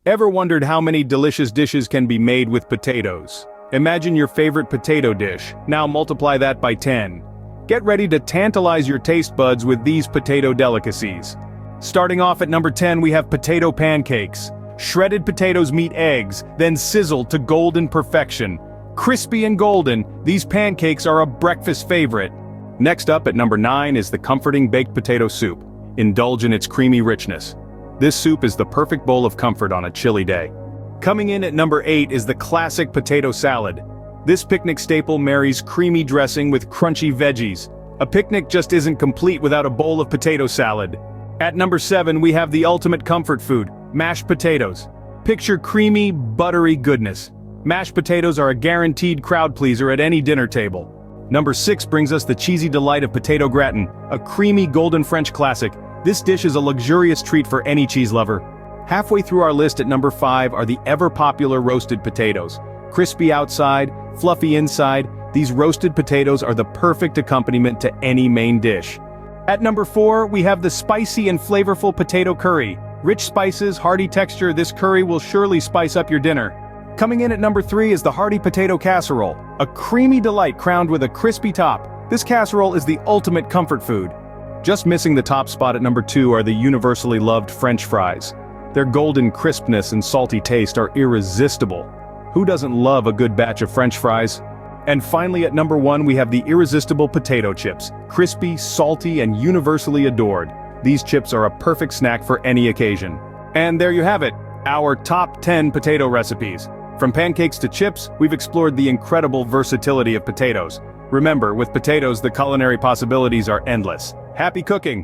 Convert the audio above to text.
Ever wondered how many delicious dishes can be made with potatoes? Imagine your favorite potato dish, now multiply that by 10. Get ready to tantalize your taste buds with these potato delicacies. Starting off at number 10 we have potato pancakes. Shredded potatoes meet eggs, then sizzled to golden perfection. Crispy and golden, these pancakes are a breakfast favorite. Next up at number 9 is the comforting baked potato soup. Indulge in its creamy richness. This soup is the perfect bowl of comfort on a chilly day. Coming in at number 8 is the classic potato salad. This picnic staple marries creamy dressing with crunchy veggies. A picnic just isn't complete without a bowl of potato salad. At number 7 we have the ultimate comfort food, mashed potatoes. Picture creamy, buttery goodness. Mashed potatoes are a guaranteed crowd pleaser at any dinner table. Number 6 brings us the cheesy delight of potato gratin, a creamy golden French classic. This dish is a luxurious treat for any cheese lover. Halfway through our list at number 5 are the ever-popular roasted potatoes. Crispy outside, fluffy inside, these roasted potatoes are the perfect accompaniment to any main dish. At number 4 we have the spicy and flavorful potato curry. Rich spices, hearty texture, this curry will surely spice up your dinner. Coming in at number 3 is the hearty potato casserole, a creamy delight crowned with a crispy top. This casserole is the ultimate comfort food. Just missing the top spot at number 2 are the universally loved French fries. Their golden crispness and salty taste are irresistible. Who doesn't love a good batch of French fries? And finally at number 1 we have the irresistible potato chips. Crispy, salty, and universally adored. These chips are a perfect snack for any occasion. And there you have it, our top 10 potato recipes. From pancakes to chips, we've explored the incredible versatility of potatoes. Remember, with potatoes the culinary possibilities are endless. Happy cooking!